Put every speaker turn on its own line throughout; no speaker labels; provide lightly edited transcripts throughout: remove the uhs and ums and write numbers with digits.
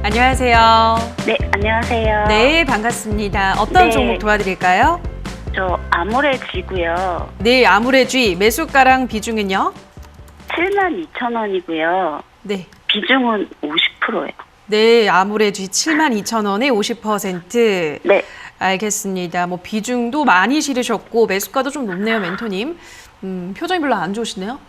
안녕하세요.
네, 안녕하세요.
네, 반갑습니다. 어떤
네.
종목 도와드릴까요?
저 아모레지고요.
네, 아모레쥐 매수가랑 비중은요?
72,000원이고요.
네.
비중은 50%예요.
네, 아모레쥐 72,000원에 50%.
네.
알겠습니다. 뭐 비중도 많이 실으셨고 매수가도 좀 높네요, 멘토님. 표정이 별로 안 좋으시네요.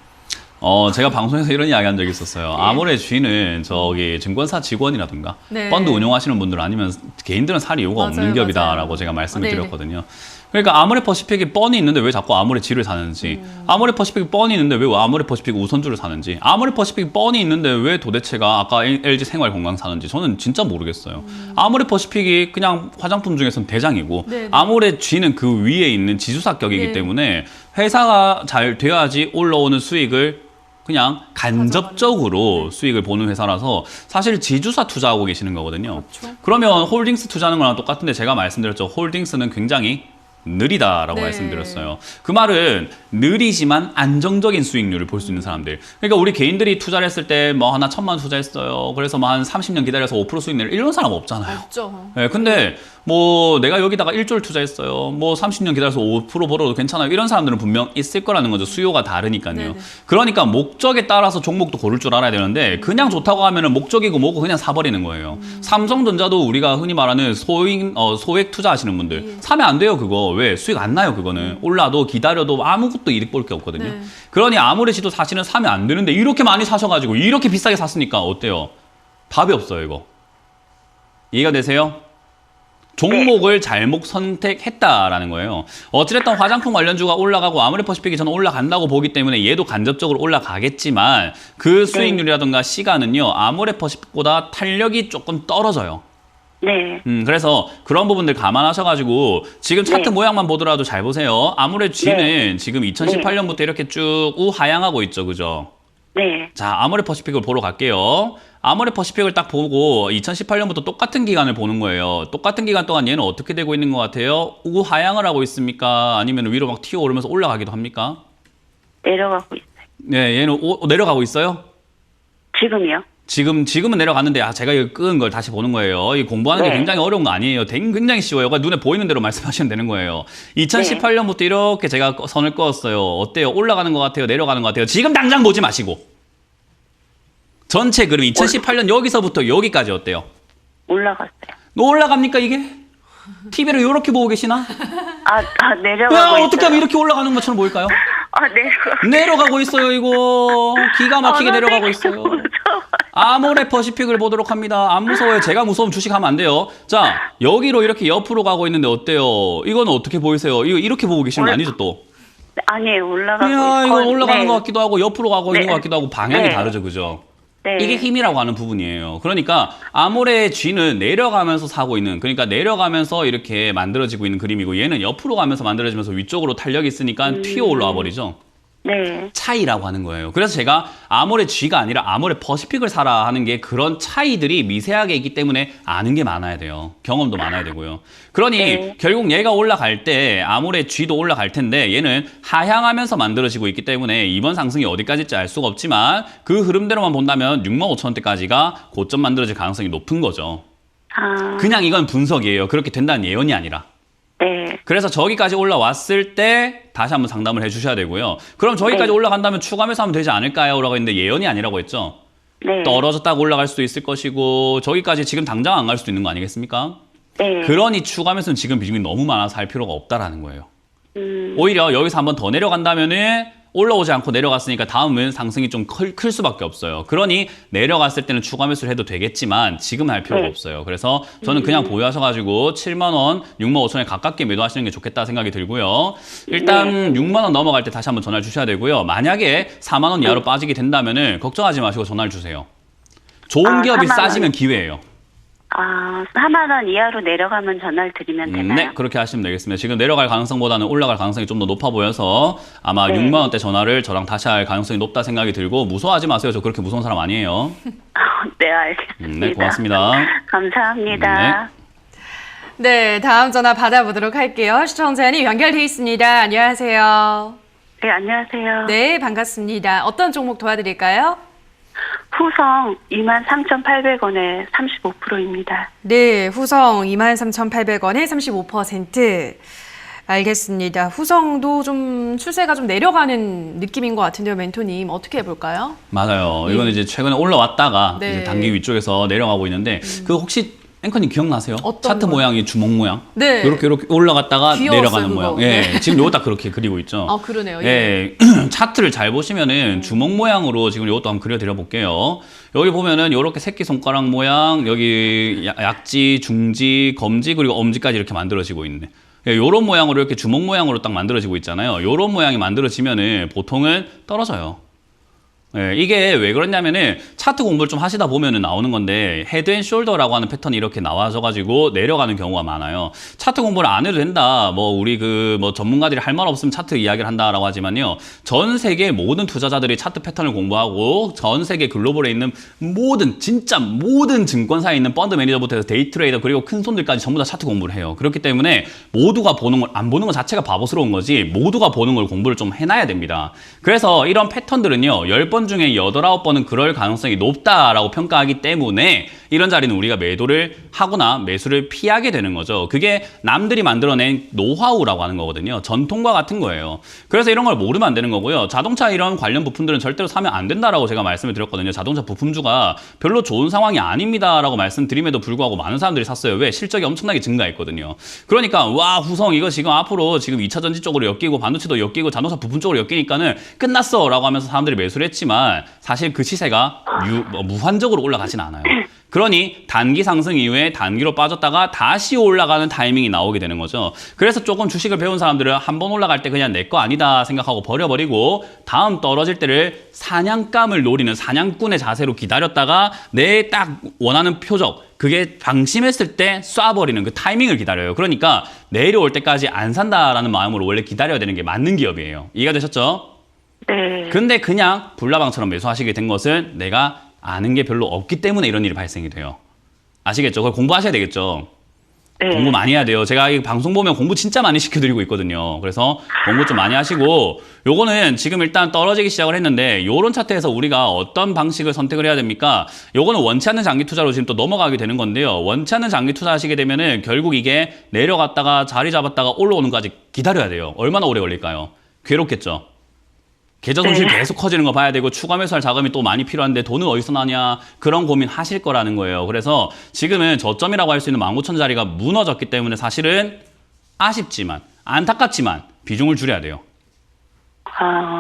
제가 방송에서 이런 이야기 한 적이 있었어요. 아모레쥐는 저기 증권사 직원이라든가
네.
펀드 운용하시는 분들 아니면 개인들은 살 이유가
맞아요,
없는 기업이다라고
맞아요.
제가 말씀을
네네.
드렸거든요. 그러니까 아모레퍼시픽이 뻔히 있는데 왜 자꾸 아모레쥐를 사는지, 아모레퍼시픽이 뻔히 있는데 왜 아모레퍼시픽 우선주를 사는지, 아모레퍼시픽이 뻔히 있는데 왜 도대체가 아까 LG 생활건강 사는지 저는 진짜 모르겠어요. 아모레퍼시픽이 그냥 화장품 중에서는 대장이고
네네.
아모레쥐는 그 위에 있는 지주사격이기
네.
때문에 회사가 잘 돼야지 올라오는 수익을 그냥 간접적으로 수익을 보는 회사라서 사실 지주사 투자하고 계시는 거거든요.
그렇죠.
그러면 홀딩스 투자하는 거랑 똑같은데 제가 말씀드렸죠. 홀딩스는 굉장히 느리다라고
네.
말씀드렸어요. 그 말은 느리지만 안정적인 수익률을 볼 수 있는 사람들. 그러니까 우리 개인들이 투자를 했을 때 뭐 하나 1,000만 투자했어요. 그래서 뭐 한 30년 기다려서 5% 수익 내는 이런 사람 없잖아요.
없죠.
네, 근데 뭐 내가 여기다가 1조를 투자했어요. 뭐 30년 기다려서 5% 벌어도 괜찮아요. 이런 사람들은 분명 있을 거라는 거죠. 수요가 다르니까요.
네네.
그러니까 목적에 따라서 종목도 고를 줄 알아야 되는데 그냥 좋다고 하면은 목적이고 뭐고 그냥 사버리는 거예요. 삼성전자도 우리가 흔히 말하는 소액 투자하시는 분들 사면 안 돼요. 그거 왜 수익 안 나요. 그거는 올라도 기다려도 아무것도 이득 볼 게 없거든요.
네.
그러니 아모레쥐도 사실은 사면 안 되는데 이렇게 많이 사셔가지고 이렇게 비싸게 샀으니까 어때요? 답이 없어요. 이거 이해가 되세요? 종목을 잘못 선택했다라는 거예요. 어찌됐든 화장품 관련주가 올라가고 아모레퍼시픽이 저는 올라간다고 보기 때문에 얘도 간접적으로 올라가겠지만 그 수익률이라든가 시간은요 아모레퍼시픽보다 탄력이 조금 떨어져요.
네.
그래서 그런 부분들 감안하셔가지고 지금 차트
네.
모양만 보더라도 잘 보세요. 아모레쥐는
네.
지금 2018년부터 이렇게 쭉 우하향하고 있죠, 그죠?
네.
자, 아모레퍼시픽을 보러 갈게요. 아모레퍼시픽을 딱 보고 2018년부터 똑같은 기간을 보는 거예요. 똑같은 기간 동안 얘는 어떻게 되고 있는 것 같아요? 우하향을 하고 있습니까? 아니면 위로 막 튀어오르면서 올라가기도 합니까?
내려가고 있어요.
네, 얘는 내려가고 있어요?
지금이요?
지금은 내려갔는데 제가 이거 끄은 걸 다시 보는 거예요. 이 공부하는 게
네.
굉장히 어려운 거 아니에요. 굉장히 쉬워요. 그러니까 눈에 보이는 대로 말씀하시면 되는 거예요. 2018년부터 이렇게 제가 선을 그었어요. 어때요? 올라가는 것 같아요? 내려가는 것 같아요? 지금 당장 보지 마시고. 전체 그럼 2018년 여기서부터 여기까지 어때요?
올라갔어요.
올라갑니까 이게? TV를 이렇게 보고 계시나?
내려가고
야,
있어요.
어떻게 하면 이렇게 올라가는 것처럼 보일까요?
내려가고
내려가고 있어요 이거. 기가 막히게 내려가고 있어요.
무서워.
아모레퍼시픽을 보도록 합니다. 안 무서워요. 제가 무서우면 주식하면 안 돼요. 자, 여기로 이렇게 옆으로 가고 있는데 어때요? 이거는 어떻게 보이세요? 이거 이렇게 보고 계시는 거 아니죠 또?
아니에요, 올라가고
이야, 이거 올라가는
네.
것 같기도 하고 옆으로 가고 있는
네.
것 같기도 하고 방향이
네.
다르죠, 그죠?
네.
이게 힘이라고 하는 부분이에요. 그러니까 아모레쥐는 내려가면서 사고 있는, 그러니까 내려가면서 이렇게 만들어지고 있는 그림이고 얘는 옆으로 가면서 만들어지면서 위쪽으로 탄력이 있으니까 튀어 올라와 버리죠.
네.
차이라고 하는 거예요. 그래서 제가 아모레쥐가 아니라 아모레퍼시픽을 사라 하는 게 그런 차이들이 미세하게 있기 때문에 아는 게 많아야 돼요. 경험도 많아야 되고요. 그러니
네.
결국 얘가 올라갈 때 아모레쥐도 올라갈 텐데 얘는 하향하면서 만들어지고 있기 때문에 이번 상승이 어디까지일지 알 수가 없지만 그 흐름대로만 본다면 65,000원대까지가 고점 만들어질 가능성이 높은 거죠. 그냥 이건 분석이에요. 그렇게 된다는 예언이 아니라.
네.
그래서 저기까지 올라왔을 때 다시 한번 상담을 해주셔야 되고요. 그럼 저기까지
네.
올라간다면 추가 매수하면 되지 않을까요? 라고 했는데 예언이 아니라고 했죠.
네.
떨어졌다가 올라갈 수도 있을 것이고 저기까지 지금 당장 안 갈 수도 있는 거 아니겠습니까?
네.
그러니 추가 매수는 지금 비중이 너무 많아서 할 필요가 없다라는 거예요. 오히려 여기서 한번 더 내려간다면은 올라오지 않고 내려갔으니까 다음은 상승이 좀 클 수밖에 없어요. 그러니 내려갔을 때는 추가 매수를 해도 되겠지만 지금은 할 필요가
네.
없어요. 그래서 저는 그냥 보유하셔가지고 7만 원, 6만 5천에 가깝게 매도하시는 게 좋겠다 생각이 들고요. 일단 6만 원 넘어갈 때 다시 한번 전화를 주셔야 되고요. 만약에 4만 원 이하로 빠지게 된다면은 걱정하지 마시고 전화를 주세요. 좋은 기업이
4만 원.
싸지면 기회예요.
4만 원 이하로 내려가면 전화를 드리면 되나요?
네, 그렇게 하시면 되겠습니다. 지금 내려갈 가능성보다는 올라갈 가능성이 좀 더 높아 보여서 아마
네.
6만 원대 전화를 저랑 다시 할 가능성이 높다 생각이 들고 무서워하지 마세요. 저 그렇게 무서운 사람 아니에요.
네, 알겠습니다.
네, 고맙습니다.
감사합니다.
네, 다음 전화 받아보도록 할게요. 시청자님 연결돼 있습니다. 안녕하세요.
네, 안녕하세요.
네, 반갑습니다. 어떤 종목 도와드릴까요?
후성 23,800원에 35%입니다.
네, 후성 23,800원에 35%. 알겠습니다. 후성도 좀 추세가 좀 내려가는 느낌인 것 같은데요, 멘토님. 어떻게 해볼까요?
맞아요. 이거는 이제 최근에 올라왔다가
네.
이제 단기 위쪽에서 내려가고 있는데 그 혹시 앵커님 기억나세요?
어떤
차트
거요?
모양이 주먹 모양.
네.
이렇게 올라갔다가
귀여웠어요,
내려가는
그거.
모양.
네.
예, 지금 요거 딱 그렇게 그리고 있죠.
아, 그러네요. 예.
예, 차트를 잘 보시면은 주먹 모양으로 지금 이것도 한번 그려드려 볼게요. 여기 보면은 이렇게 새끼 손가락 모양, 여기 약지, 중지, 검지 그리고 엄지까지 이렇게 만들어지고 있네. 예, 요런 모양으로 이렇게 주먹 모양으로 딱 만들어지고 있잖아요. 요런 모양이 만들어지면은 보통은 떨어져요. 예, 이게 왜 그러냐면은 차트 공부를 좀 하시다 보면은 나오는 건데 헤드 앤 숄더라고 하는 패턴이 이렇게 나와져가지고 내려가는 경우가 많아요. 차트 공부를 안 해도 된다. 뭐 우리 그 뭐 전문가들이 할 말 없으면 차트 이야기를 한다라고 하지만요. 전 세계 모든 투자자들이 차트 패턴을 공부하고 전 세계 글로벌에 있는 모든 진짜 모든 증권사에 있는 펀드 매니저부터 해서 데이 트레이더 그리고 큰 손들까지 전부 다 차트 공부를 해요. 그렇기 때문에 모두가 보는 걸 안 보는 것 자체가 바보스러운 거지 모두가 보는 걸 공부를 좀 해놔야 됩니다. 그래서 이런 패턴들은요. 10번 중에 8, 9번은 그럴 가능성이 높다라고 평가하기 때문에 이런 자리는 우리가 매도를 하거나 매수를 피하게 되는 거죠. 그게 남들이 만들어낸 노하우라고 하는 거거든요. 전통과 같은 거예요. 그래서 이런 걸 모르면 안 되는 거고요. 자동차 이런 관련 부품들은 절대로 사면 안 된다라고 제가 말씀을 드렸거든요. 자동차 부품주가 별로 좋은 상황이 아닙니다라고 말씀드림에도 불구하고 많은 사람들이 샀어요. 왜? 실적이 엄청나게 증가했거든요. 그러니까 와 후성 이거 지금 앞으로 지금 2차 전지 쪽으로 엮이고 반도체도 엮이고 자동차 부품 쪽으로 엮이니까는 끝났어 라고 하면서 사람들이 매수를 했지만 사실 그 시세가 무한적으로 올라가진 않아요. 그러니 단기 상승 이후에 단기로 빠졌다가 다시 올라가는 타이밍이 나오게 되는 거죠. 그래서 조금 주식을 배운 사람들은 한 번 올라갈 때 그냥 내 거 아니다 생각하고 버려버리고 다음 떨어질 때를 사냥감을 노리는 사냥꾼의 자세로 기다렸다가 내 딱 원하는 표적 그게 방심했을 때 쏴버리는 그 타이밍을 기다려요. 그러니까 내려올 때까지 안 산다라는 마음으로 원래 기다려야 되는 게 맞는 기업이에요. 이해가 되셨죠?
네.
근데 그냥 불나방처럼 매수하시게 된 것은 내가 아는 게 별로 없기 때문에 이런 일이 발생이 돼요. 아시겠죠? 그걸 공부하셔야 되겠죠?
네.
공부 많이 해야 돼요. 제가 이 방송 보면 공부 진짜 많이 시켜드리고 있거든요. 그래서 공부 좀 많이 하시고 요거는 지금 일단 떨어지기 시작을 했는데 요런 차트에서 우리가 어떤 방식을 선택을 해야 됩니까? 요거는 원치 않는 장기 투자로 지금 또 넘어가게 되는 건데요. 원치 않는 장기 투자 하시게 되면은 결국 이게 내려갔다가 자리 잡았다가 올라오는 것까지 기다려야 돼요. 얼마나 오래 걸릴까요? 괴롭겠죠? 계좌 손실
네.
계속 커지는 거 봐야 되고 추가 매수할 자금이 또 많이 필요한데 돈은 어디서 나냐 그런 고민 하실 거라는 거예요. 그래서 지금은 저점이라고 할 수 있는 19,000자리가 무너졌기 때문에 사실은 아쉽지만 안타깝지만 비중을 줄여야 돼요.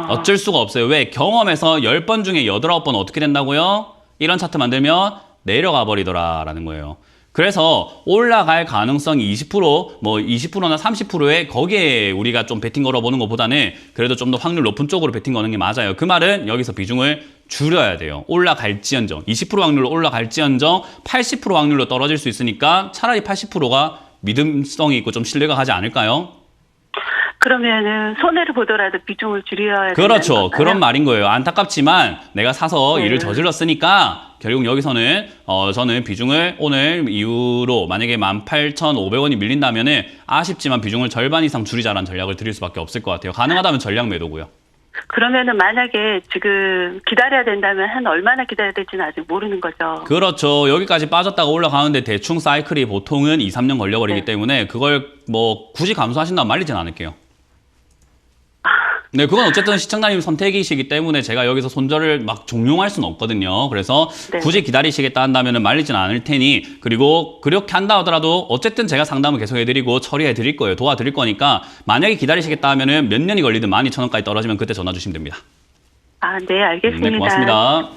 어쩔 수가 없어요. 왜? 경험에서 10번 중에 8, 9번 어떻게 된다고요? 이런 차트 만들면 내려가 버리더라라는 거예요. 그래서 올라갈 가능성이 20%, 뭐 20%나 30%에 거기에 우리가 좀 베팅 걸어보는 것보다는 그래도 좀 더 확률 높은 쪽으로 베팅 거는 게 맞아요. 그 말은 여기서 비중을 줄여야 돼요. 올라갈지언정, 20% 확률로 올라갈지언정 80% 확률로 떨어질 수 있으니까 차라리 80%가 믿음성이 있고 좀 신뢰가 가지 않을까요?
그러면은 손해를 보더라도 비중을 줄여야 되는
그렇죠.
건가요?
그런 말인 거예요. 안타깝지만 내가 사서 일을 저질렀으니까 결국 여기서는 저는 비중을 오늘 이후로 만약에 18,500원이 밀린다면은 아쉽지만 비중을 절반 이상 줄이자라는 전략을 드릴 수밖에 없을 것 같아요. 가능하다면 전략 매도고요.
그러면은 만약에 지금 기다려야 된다면 한 얼마나 기다려야 될지는 아직 모르는 거죠.
그렇죠. 여기까지 빠졌다가 올라가는데 대충 사이클이 보통은 2, 3년 걸려버리기
네.
때문에 그걸 뭐 굳이 감수하신다면 말리진 않을게요. 네, 그건 어쨌든 시청자님 선택이시기 때문에 제가 여기서 손절을 막 종용할 수는 없거든요. 그래서
네.
굳이 기다리시겠다 한다면 말리진 않을 테니 그리고 그렇게 한다 하더라도 어쨌든 제가 상담을 계속 해드리고 처리해 드릴 거예요. 도와드릴 거니까 만약에 기다리시겠다 하면은 몇 년이 걸리든 12,000원까지 떨어지면 그때 전화 주시면 됩니다.
네, 알겠습니다.
네, 고맙습니다.